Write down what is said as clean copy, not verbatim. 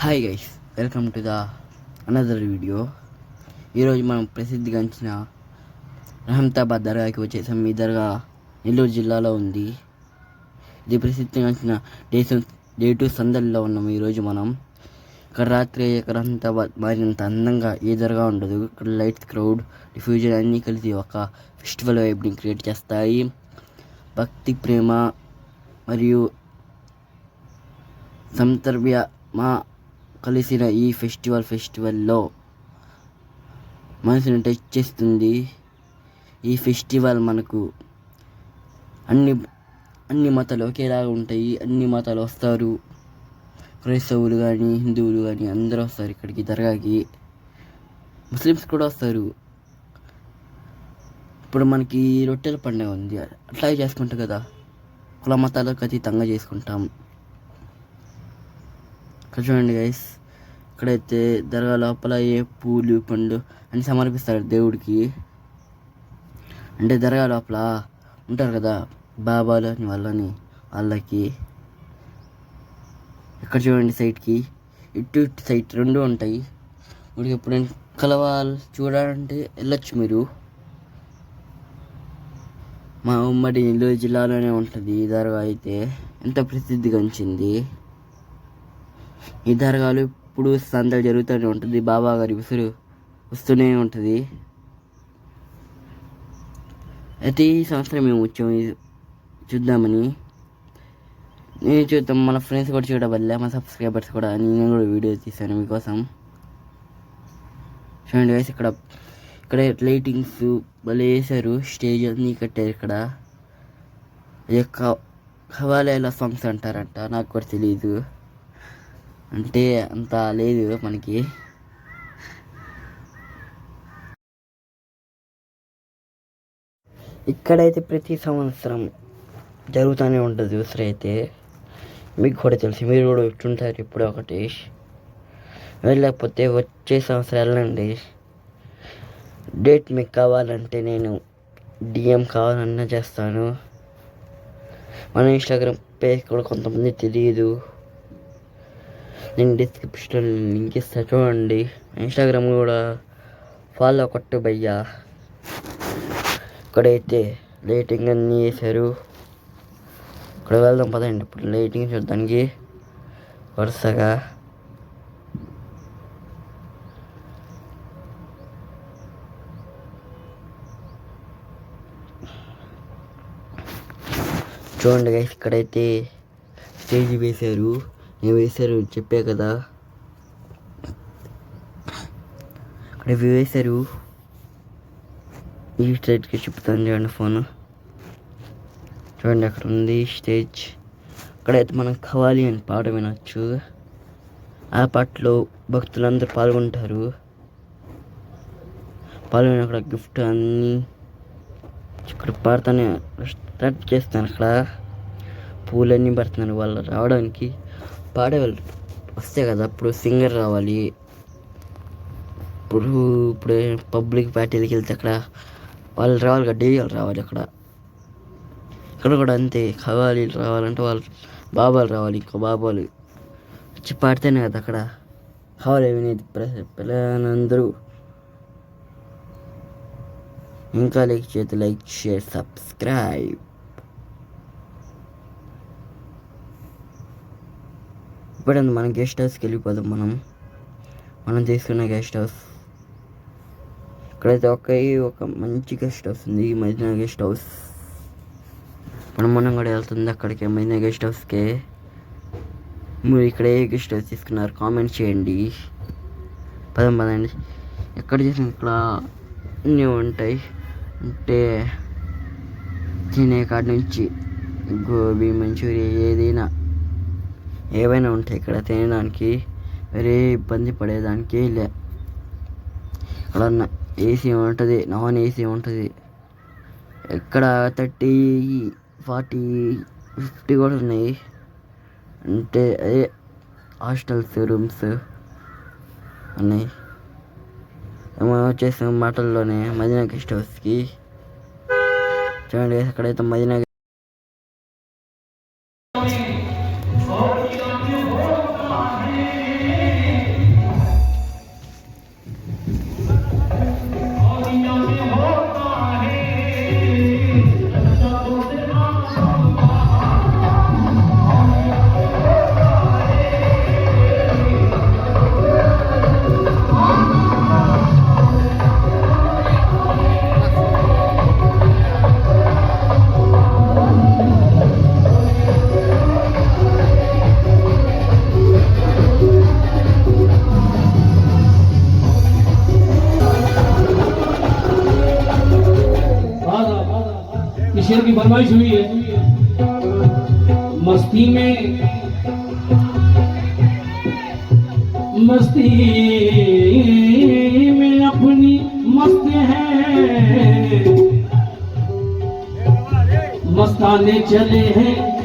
Hi guys, welcome to the another video. ఈరోజు మనం ప్రసిద్ధిగాంచిన రహమతాబాద్ దర్గాకి వచ్చేసాం. ఈ దర్గా నెల్లూరు జిల్లాలో ఉంది. ఇది ప్రసిద్ధిగాంచిన డే 2 సందడిలో ఉన్నాం. ఈరోజు మనం ఇక్కడ రాత్రి రహమతాబాద్ మారినంత అందంగా ఏ దర్గా ఉండదు. ఇక్కడ లైట్స్, క్రౌడ్, డిఫ్యూజన్ అన్నీ కలిసి ఒక ఫెస్టివల్ వైబ్ని క్రియేట్ చేస్తాయి. భక్తి, ప్రేమ మరియు సంతర్భ్యమా కలిసిన ఈ ఫెస్టివల్లో మనసుని టచ్ చేస్తుంది. ఈ ఫెస్టివల్ మనకు అన్ని మతాలు ఒకేలాగా ఉంటాయి. అన్ని మతాలు వస్తారు. క్రైస్తవులు కానీ, హిందువులు కానీ అందరూ వస్తారు ఇక్కడికి దర్గాకి. ముస్లిమ్స్ కూడా వస్తారు. ఇప్పుడు మనకి రొట్టెల పండుగ ఉంది, అట్లాగే చేసుకుంటాం కదా. కుల మతాలకు అతీతంగా చేసుకుంటాం. ఇక్కడ చూడండి గైస్, ఇక్కడైతే దర్గా లోపల పూలు, పండ్లు అన్ని సమర్పిస్తారు దేవుడికి. అంటే దర్గా లోపల ఉంటారు కదా బాబాలు అని వాళ్ళకి. ఇక్కడ చూడండి సైడ్కి ఇటు సైడ్ 2 ఉంటాయి. మీకు ఎప్పుడైనా కలవాలి చూడాలంటే వెళ్ళొచ్చు మీరు. మా ఉమ్మడి నెల్లూరు జిల్లాలోనే ఉంటుంది ఈ దర్గా. అయితే ఎంత ప్రసిద్ధిగాంచింది. ఈ దర్గాలు ఇప్పుడు సందడి జరుగుతూనే ఉంటుంది. బాబా గారి విసురు వస్తూనే ఉంటుంది. అయితే ఈ సంవత్సరం మేము వచ్చాము చూద్దామని. నేను చూద్దాం, మన ఫ్రెండ్స్ కూడా చూడబల్లే, మన సబ్స్క్రైబర్స్ కూడా. నేను కూడా వీడియో తీశాను మీకోసం. చూడండి గైస్, ఇక్కడ లైటింగ్స్ భలే వేశారు. స్టేజ్ అన్నీ కట్టారు ఇక్కడ. ఖవాలీల సాంగ్స్ అంటారంట, నాకు కూడా తెలీదు. అంటే అంత లేదు మనకి. ఇక్కడైతే ప్రతి సంవత్సరం జరుగుతూనే ఉంటుంది ఉసిరి. అయితే మీకు కూడా తెలుసు, మీరు కూడా వచ్చుంటారు ఇప్పుడు ఒకటి. వెళ్ళకపోతే వచ్చే సంవత్సరం వెళ్ళండి. డేట్ మీకు కావాలంటే నేను DM కావాలన్నా చేస్తాను. మన ఇన్స్టాగ్రామ్ పేజ్ కూడా కొంతమంది తెలియదు, నేను డిస్క్రిప్షన్లో లింక్ ఇస్తా చూడండి. ఇన్స్టాగ్రామ్ కూడా ఫాలో కొట్టు భయ్యా. ఇక్కడైతే లైటింగ్ అన్నీ వేశారు. ఇక్కడ వెళ్దాం పదండి ఇప్పుడు లైటింగ్ చూడడానికి వరుసగా. చూడండి గైస్, ఇక్కడైతే స్టేజ్ వేశారు. చెప్పే కదా, అక్కడ వేశారు. ఈ స్టేజ్కి చెప్తాను చూడండి ఫోన్. చూడండి అక్కడ ఉంది స్టేజ్. అక్కడైతే మనం ఖవాలి అని పాట వినొచ్చు. ఆ పాటలో భక్తులందరూ పాల్గొంటారు. పాల్గొని అక్కడ గిఫ్ట్ అన్నీ ఇక్కడ పాడుతానే స్టార్ట్ చేస్తాను. అక్కడ పూలన్నీ పడుతున్నారు వాళ్ళు రావడానికి. పాడేవాళ్ళు వస్తే కదా అప్పుడు సింగర్ రావాలి. ఇప్పుడు పబ్లిక్ పార్టీలకి వెళ్తే అక్కడ వాళ్ళు రావాలి కదా, డీజేలు రావాలి. ఇక్కడ కూడా అంతే, ఖవాలి రావాలంటే వాళ్ళు బాబాలు రావాలి. ఇంకో బాబాలు వచ్చి పాడితేనే కదా అక్కడ ఖవాలి వినేది పిల్లలందరూ. ఇంకా లైక్ షేర్, సబ్స్క్రైబ్. ఇప్పుడు మనం గెస్ట్ హౌస్కి వెళ్ళిపోదాం. మనం తీసుకున్న గెస్ట్ హౌస్ ఇక్కడైతే ఒక మంచి గెస్ట్ హౌస్ ఉంది, మదీనా గెస్ట్ హౌస్. మనం కూడా వెళ్తుంది అక్కడికి, మదీనా గెస్ట్ హౌస్కే. మీరు ఇక్కడ ఏ గెస్ట్ హౌస్ తీసుకున్నారు కామెంట్ చేయండి. పదండి. ఎక్కడ చేసిన ఇక్కడ అన్నీ ఉంటాయి. అంటే తినే కాడి నుంచి గోబీ మంచూరియా ఏవైనా ఉంటాయి ఇక్కడ తినడానికి. వేరే ఇబ్బంది పడేదానికి లే. ఇక్కడ AC ఉంటుంది, నాన్ AC ఉంటుంది. ఇక్కడ 30, 40, 50 కూడా ఉన్నాయి. అంటే అదే హాస్టల్స్ రూమ్స్ ఉన్నాయి. మనం వచ్చేసాం మాటల్లోనే మదీనా గెస్ట్ హౌస్కి. చూడండి అక్కడైతే మదీనా की फरमाइश हुई है। मस्ती में अपनी मस्त है, मस्ताने चले हैं